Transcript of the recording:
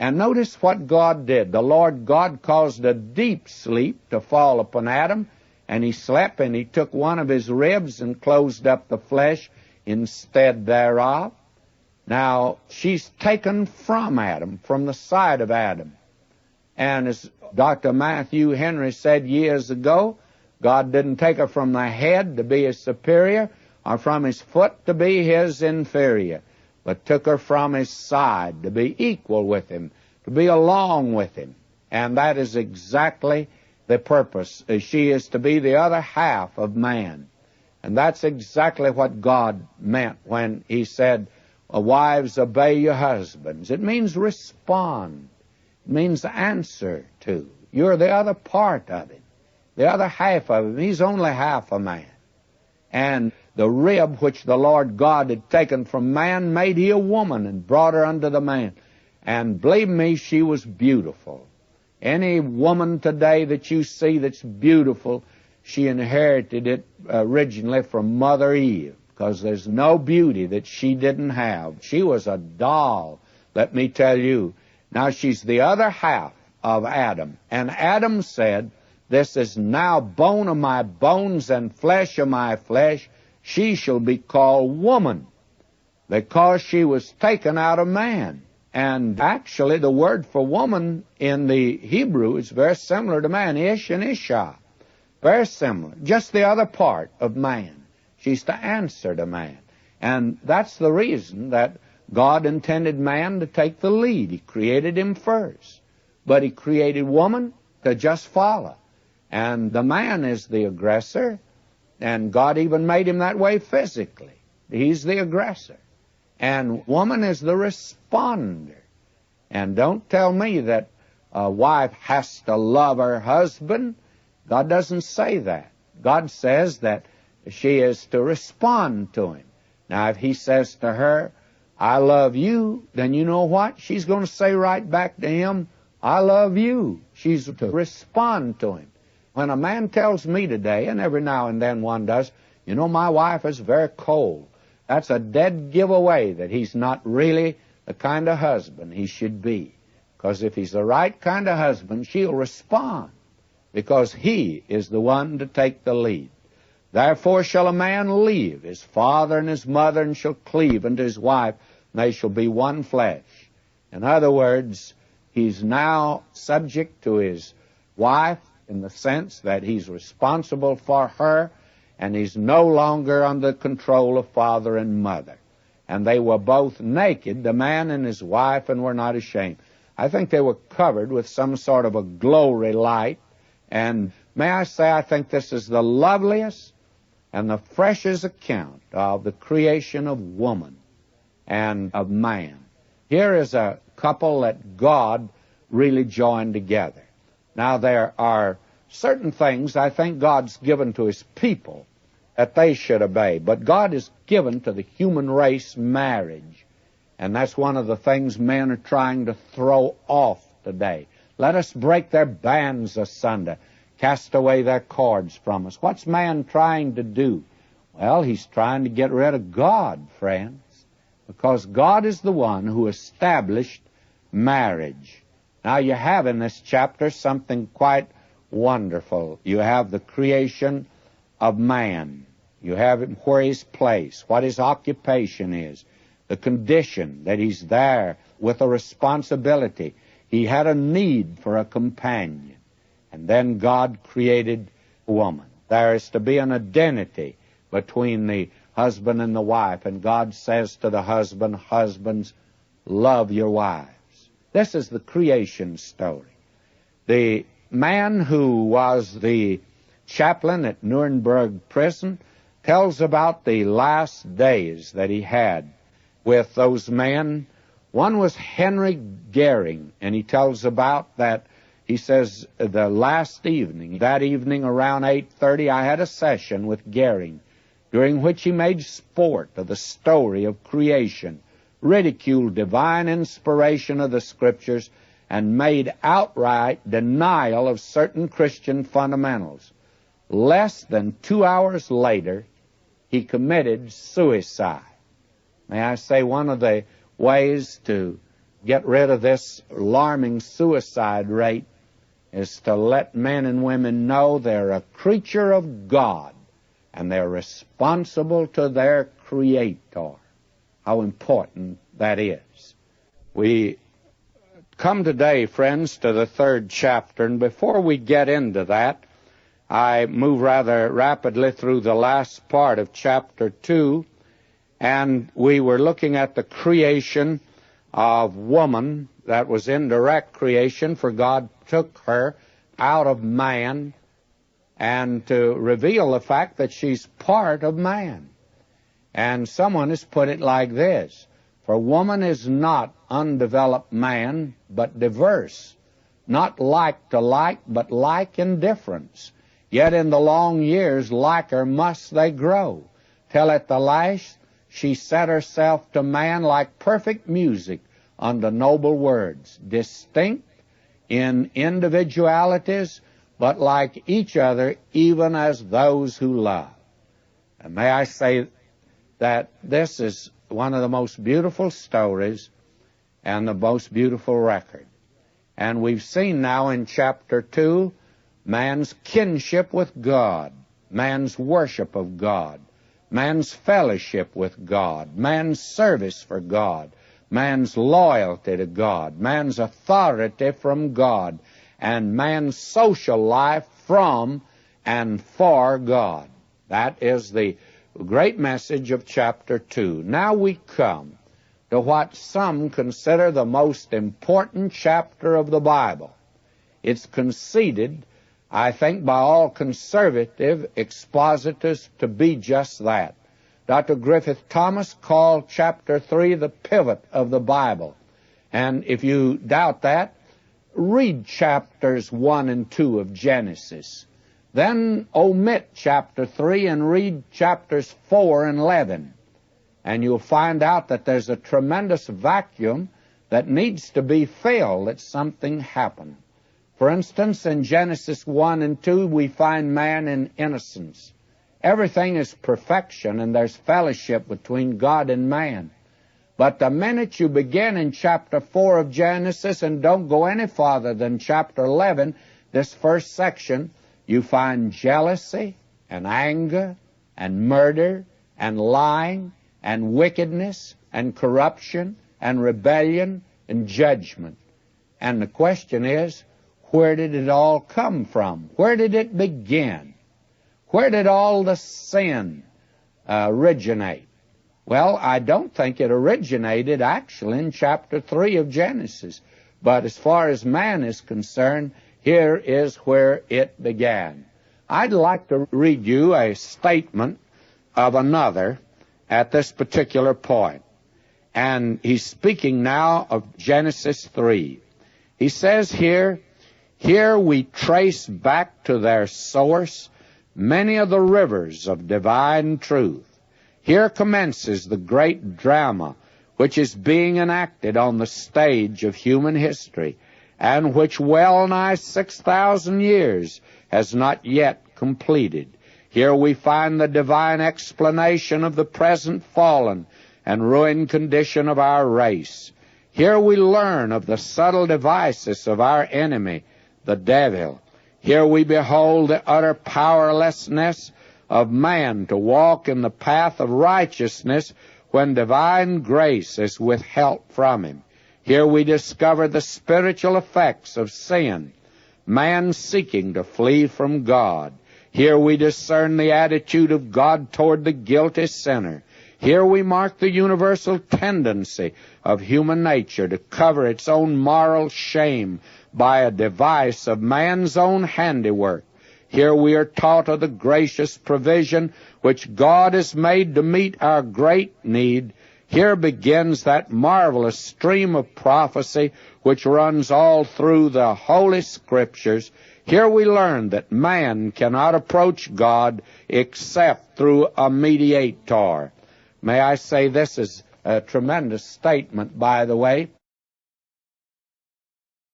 And notice what God did. The Lord God caused a deep sleep to fall upon Adam, and he slept, and he took one of his ribs and closed up the flesh instead thereof. Now, she's taken from Adam, from the side of Adam. And as Dr. Matthew Henry said years ago, God didn't take her from the head to be his superior, or from his foot to be his inferior, but took her from his side to be equal with him, to be along with him. And that is exactly the purpose. She is to be the other half of man. And that's exactly what God meant when he said, wives, obey your husbands. It means respond. It means answer to. You're the other part of him, the other half of him. He's only half a man. And the rib which the Lord God had taken from man made he a woman and brought her unto the man. And believe me, she was beautiful. Any woman today that you see that's beautiful, she inherited it originally from Mother Eve, because there's no beauty that she didn't have. She was a doll, let me tell you. Now she's the other half of Adam. And Adam said, this is now bone of my bones and flesh of my flesh. She shall be called woman, because she was taken out of man. And actually the word for woman in the Hebrew is very similar to man, ish and isha. Very similar, just the other part of man. She's to answer to man. And that's the reason that God intended man to take the lead. He created him first. But he created woman to just follow. And the man is the aggressor, and God even made him that way physically. He's the aggressor. And woman is the responder. And don't tell me that a wife has to love her husband. God doesn't say that. God says that she is to respond to him. Now, if he says to her, I love you, then you know what? She's going to say right back to him, I love you. She's to respond to him. When a man tells me today, and every now and then one does, you know, my wife is very cold, that's a dead giveaway that he's not really the kind of husband he should be. Because if he's the right kind of husband, she'll respond, because he is the one to take the lead. Therefore shall a man leave his father and his mother, and shall cleave unto his wife, and they shall be one flesh. In other words, he's now subject to his wife in the sense that he's responsible for her, and he's no longer under control of father and mother. And they were both naked, the man and his wife, and were not ashamed. I think they were covered with some sort of a glory light. And may I say, I think this is the loveliest and the freshest account of the creation of woman and of man. Here is a couple that God really joined together. Now, there are certain things I think God's given to his people that they should obey. But God has given to the human race marriage. And that's one of the things men are trying to throw off today. Let us break their bands asunder. Cast away their cords from us. What's man trying to do? Well, he's trying to get rid of God, friends. Because God is the one who established marriage. Now, you have in this chapter something quite wonderful. You have the creation of man. You have him where he's placed, what his occupation is, the condition that he's there with a responsibility. He had a need for a companion. And then God created woman. There is to be an identity between the husband and the wife. And God says to the husband, husbands, love your wives. This is the creation story. The man who was the chaplain at Nuremberg prison tells about the last days that he had with those men. One was Henry Goering, and he tells about that. He says, the last evening, that evening around 8:30, I had a session with Goering, during which he made sport of the story of creation, ridiculed divine inspiration of the Scriptures, and made outright denial of certain Christian fundamentals. Less than 2 hours later, he committed suicide. May I say, one of the ways to get rid of this alarming suicide rate is to let men and women know they're a creature of God and they're responsible to their Creator. How important that is. We come today, friends, to the 3rd chapter, and before we get into that, I move rather rapidly through the last part of chapter 2, and we were looking at the creation of woman. That was indirect creation, for God took her out of man and to reveal the fact that she's part of man. And someone has put it like this: for woman is not undeveloped man, but diverse, not like to like, but like in difference. Yet in the long years, liker must they grow, till at the last she set herself to man like perfect music unto noble words, distinct in individualities, but like each other, even as those who love. And may I say that this is one of the most beautiful stories and the most beautiful record. And we've seen now in chapter 2 man's kinship with God, man's worship of God, man's fellowship with God, man's service for God, man's loyalty to God, man's authority from God, and man's social life from and for God. That is the great message of chapter 2. Now we come to what some consider the most important chapter of the Bible. It's conceded, I think, by all conservative expositors to be just that. Dr. Griffith Thomas called chapter 3 the pivot of the Bible. And if you doubt that, read chapters 1 and 2 of Genesis. Then omit chapter 3 and read chapters 4 and 11. And you'll find out that there's a tremendous vacuum that needs to be filled, that something happened. For instance, in Genesis 1 and 2, we find man in innocence. Everything is perfection, and there's fellowship between God and man. But the minute you begin in chapter 4 of Genesis and don't go any farther than chapter 11, this first section, you find jealousy and anger and murder and lying and wickedness and corruption and rebellion and judgment. And the question is, where did it all come from? Where did it begin? Where did all the sin originate? Well, I don't think it originated actually in chapter 3 of Genesis. But as far as man is concerned, here is where it began. I'd like to read you a statement of another at this particular point. And he's speaking now of Genesis 3. He says here we trace back to their source many of the rivers of divine truth. Here commences the great drama which is being enacted on the stage of human history, and which well nigh 6,000 years has not yet completed. Here we find the divine explanation of the present fallen and ruined condition of our race. Here we learn of the subtle devices of our enemy, the devil. Here we behold the utter powerlessness of man to walk in the path of righteousness when divine grace is withheld from him. Here we discover the spiritual effects of sin, man seeking to flee from God. Here we discern the attitude of God toward the guilty sinner. Here we mark the universal tendency of human nature to cover its own moral shame by a device of man's own handiwork. Here we are taught of the gracious provision which God has made to meet our great need. Here begins that marvelous stream of prophecy which runs all through the Holy Scriptures. Here we learn that man cannot approach God except through a mediator. May I say, this is a tremendous statement, by the way.